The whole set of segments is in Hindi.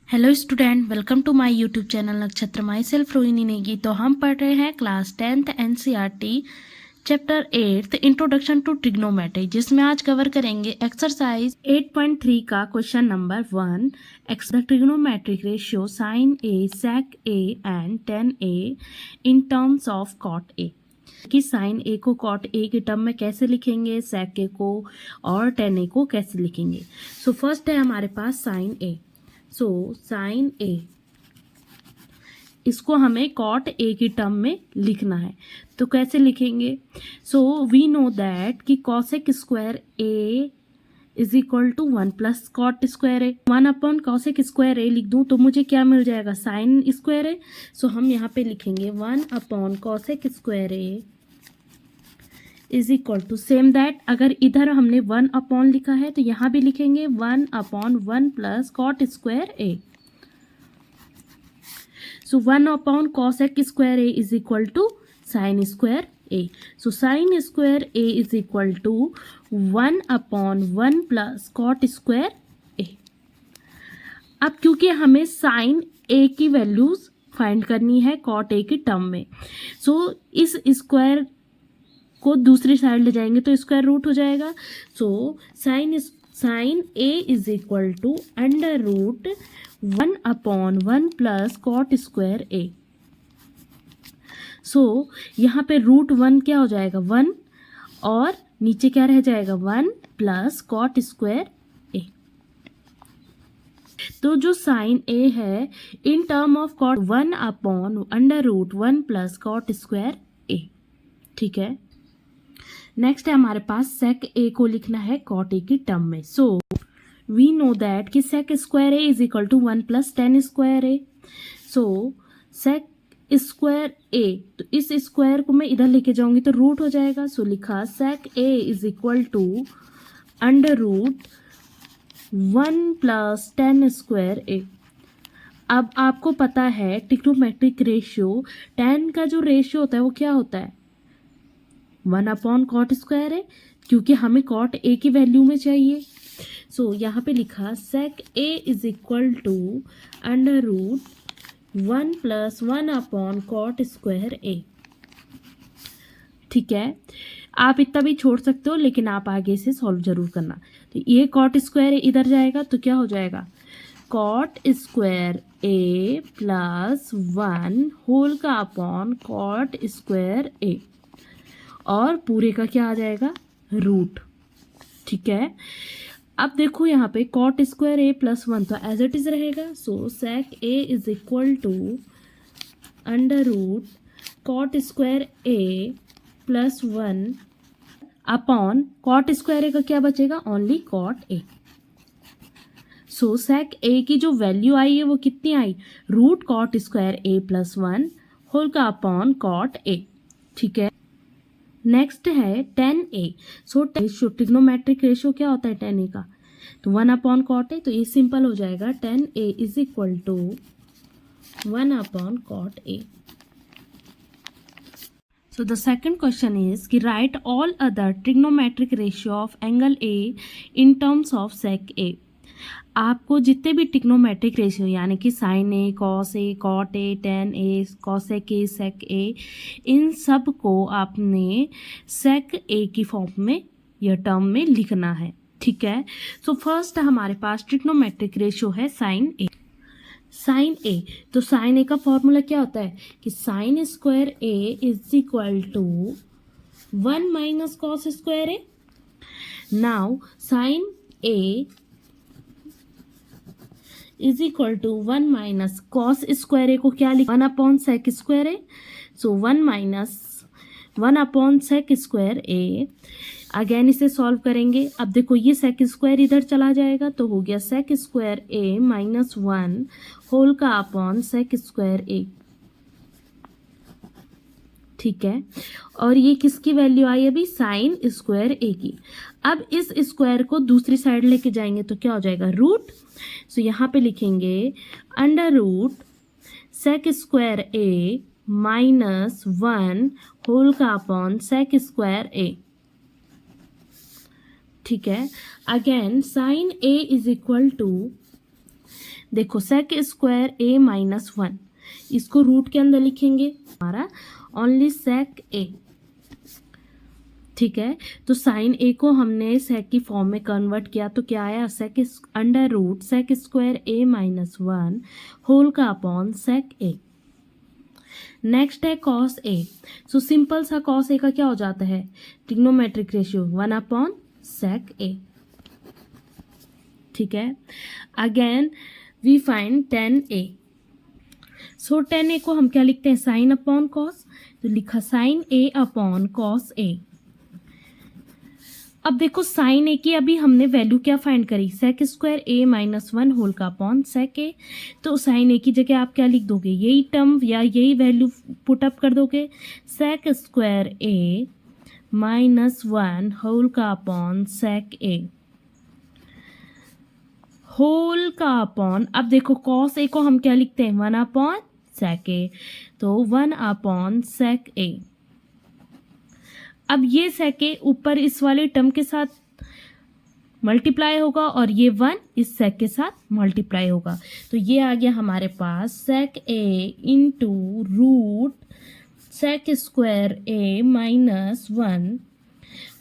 Hello student, welcome to my YouTube channel Nakshatra my self Rohini Negi. तो हम पढ़ रहे हैं class 10th NCERT chapter 8 introduction to trigonometry, जिसमें आज कवर करेंगे एक्सरसाइज 8.3 का question number 1। The trigonometric ratio sine A, sec A and tan A in terms of cot A. कि साइन ए को कॉट ए के टर्म में कैसे लिखेंगे, सेक ए को और टेन ए को कैसे लिखेंगे। सो फर्स्ट है हमारे पास साइन ए। सो साइन ए, इसको हमें कॉट ए की टर्म में लिखना है, तो कैसे लिखेंगे। सो वी नो दैट कि cosec square A is equal to 1 plus cot square A. 1 upon cosec square A लिख दूं तो मुझे क्या मिल जाएगा, साइन स्क्वायर ए। सो हम यहाँ पे लिखेंगे 1 upon cosec square A is equal to same that, अगर इधर हमने 1 अपॉन लिखा है तो यहाँ भी लिखेंगे 1 upon 1 plus cot square A. So 1 upon cosec square A is equal to sine square A. So sine square A is equal to 1 upon 1 plus cot square A. अब क्योंकि हमें साइन ए की वैल्यूज फाइंड करनी है कॉट ए की टर्म में, सो इस स्क्वायर को दूसरी साइड ले जाएंगे तो स्क्वायर रूट हो जाएगा। So sine A is equal to under root 1 upon 1 plus cot square A. So यहाँ पे रूट 1 क्या हो जाएगा 1, और नीचे क्या रह जाएगा 1 प्लस कॉट स्क्वायर ए। तो जो साइन ए है in term of cot 1 upon under root 1 plus cot square A. ठीक है, नेक्स्ट है हमारे पास सेक ए को लिखना है कॉट ए की टर्म में। सो वी नो दैट कि sec square A is equal to 1 plus tan square A. So sec square A, तो इस स्क्वायर को मैं इधर लेके जाऊंगी तो रूट हो जाएगा। सो लिखा sec A is equal to under root 1 plus tan square A. अब आपको पता है ट्रिग्नोमेट्रिक रेशियो, टेन का जो रेशियो होता है वो क्या होता है 1 अपॉन कॉट स्क्वायर है, क्योंकि हमें कॉट ए की वैल्यू में चाहिए। सो यहाँ पे लिखा sec A is equal to under root 1 plus 1 upon cot square A. ठीक है, आप इतना भी छोड़ सकते हो, लेकिन आप आगे से सॉल्व जरूर करना। तो ये कॉट स्क्वायर इधर जाएगा तो क्या हो जाएगा cot square A plus 1 whole का अपॉन कॉट स्क्वायर ए, और पूरे का क्या आ जाएगा रूट। ठीक है, अब देखो यहाँ पे कॉट स्क्वायर ए प्लस 1 तो एज इट इज रहेगा। So sec A is equal to under root cot square A plus 1 upon cot square A का क्या बचेगा only cot A. So sec ए की जो वैल्यू आई है वो कितनी आई, root cot square A plus 1 whole का अपॉन कॉट ए। ठीक है, नेक्स्ट है टेन ए। सो ट्रिग्नोमेट्रिक रेशियो क्या होता है टेन ए का, तो 1 अपॉन कॉट ए, तो ये सिंपल हो जाएगा tan A is equal to 1 upon cot A. So the second question is कि write all other trigonometric ratio of angle A in terms of sec A. आपको जितने भी ट्रिग्नोमेट्रिक रेशियो यानी कि sine A, cos A, cot A, tan A, cosec A, sec A, इन सब को आपने सेक ए की फॉर्म में या टर्म में लिखना है। ठीक है, सो फर्स्ट हमारे पास ट्रिग्नोमेट्रिक रेशियो है साइन ए। साइन ए, तो साइन ए का फॉर्मूला क्या होता है कि sine square A is equal to 1 minus cos square A. Now sine A is equal to 1 minus cos square A को क्या लिख 1 upon sec square A. So 1 minus 1 upon sec square A. Again इसे सॉल्व करेंगे। अब देखो ये सेक स्क्वायर इधर चला जाएगा तो हो गया सेक स्क्वायर ए माइनस 1 होल का अपॉन सेक स्क्वायर ए। ठीक है, और ये किसकी वैल्यू आई अभी साइन स्क्वायर ए की। अब इस स्क्वायर को दूसरी साइड लेके जाएंगे तो क्या हो जाएगा रूट। सो यहाँ पे लिखेंगे under root sec square A minus 1 whole का अपॉन सेक स्क्वायर ए। ठीक है, again sine A is equal to देखो सेक स्क्वायर ए माइनस 1, इसको रूट के अंदर लिखेंगे हमारा ओनली सेक ए। ठीक है, तो साइन ए को हमने सेक की फॉर्म में कन्वर्ट किया तो क्या आया, sec under root sec square A minus 1 whole का अपॉन सेक ए। नेक्स्ट है कॉस ए। सो सिंपल सा कॉस ए का क्या हो जाता है, trigonometric ratio 1 upon sec A. ठीक है, again we find tan A. So tan A को हम क्या लिखते हैं, साइन अपॉन कॉस, तो लिखा sign A upon cos A. अब देखो साइन ए की अभी हमने वैल्यू क्या फाइंड करी, सेक स्क्वायर ए माइनस 1 होल का अपॉन सेक ए। तो साइन ए की जगह आप क्या लिख दोगे, यही टर्म या यही वैल्यू पुट अप कर दोगे, सेक स्क्वायर ए माइनस 1 होल का अपॉन सेक ए होल का अपॉन। अब देखो कॉस ए को हम क्या लिखते हैं, 1 अपॉन सेक ए, तो 1 अपॉन सेक ए। अब ये सेक ए ऊपर इस वाले टर्म के साथ मल्टीप्लाई होगा और ये 1 इस सेक के साथ मल्टीप्लाई होगा, तो ये आ गया हमारे पास सेक ए into root sec square A minus 1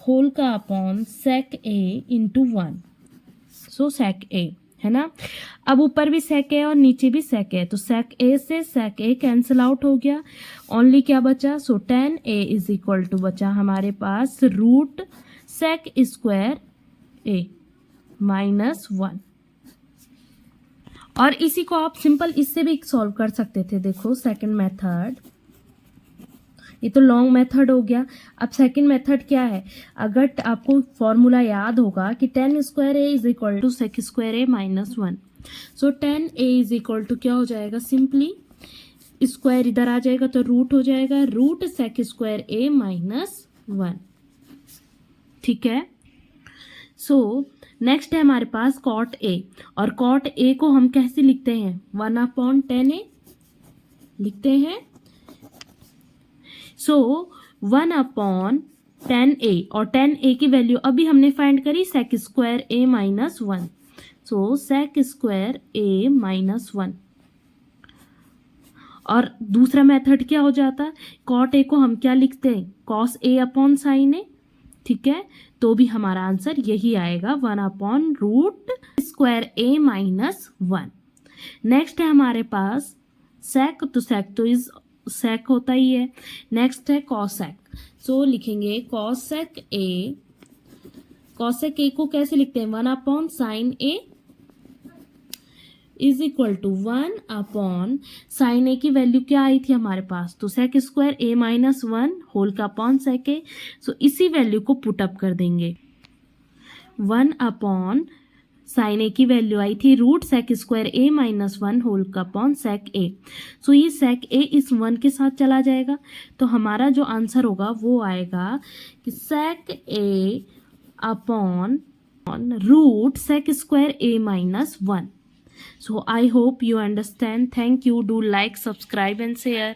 whole का अपॉन सेक ए इंटू 1। सो सेक ए है ना, अब ऊपर भी सेक ए और नीचे भी सेक ए, तो सेक ए से सेक ए कैंसिल आउट हो गया, ओनली क्या बचा, so tan A is equal to बचा हमारे पास root sec square A minus 1। और इसी को आप सिंपल इससे भी सॉल्व कर सकते थे। देखो सेकंड मेथड, ये तो लॉन्ग मेथड हो गया। अब सेकंड मेथड क्या है, अगर आपको फॉर्मूला याद होगा कि tan square A is equal to sec square A minus 1, so tan A is equal to क्या हो जाएगा, सिंपली स्क्वायर इधर आ जाएगा तो रूट हो जाएगा root sec square A minus 1। ठीक है, सो नेक्स्ट है हमारे पास कॉट ए, और कॉट ए को हम कैसे लिखते हैं, 1 अपॉन tan ए लिखते हैं। सो 1 अपॉन tan ए, और tan ए की वैल्यू अभी हमने फाइंड करी सेक square A minus 1, so sec square A minus 1। और दूसरा मेथड क्या हो जाता, कॉट ए को हम क्या लिखते हैं, कॉस ए अपॉन साइन ए। ठीक है, तो भी हमारा आंसर यही आएगा 1 upon root square A minus 1। Next है हमारे पास सेक, तो सेक तो इज सेक होता ही है। नेक्स्ट है कॉसेक, सो लिखेंगे कॉसेक ए। कॉसेक ए को कैसे लिखते हैं, 1 upon sine A is equal to 1 upon sine A की वैल्यू क्या आई थी हमारे पास, तो sec square A minus 1 whole का अपॉन सेक ए। सो इसी वैल्यू को पुट अप कर देंगे, 1 अपॉन साइन ए की वैल्यू आई थी root sec square A minus 1 whole का अपॉन सेक ए। सो ये सेक ए इस 1 के साथ चला जाएगा, तो हमारा जो आंसर होगा वो आएगा कि sec A upon root sec square A minus 1। So I hope you understand. Thank you. Do like, subscribe and share.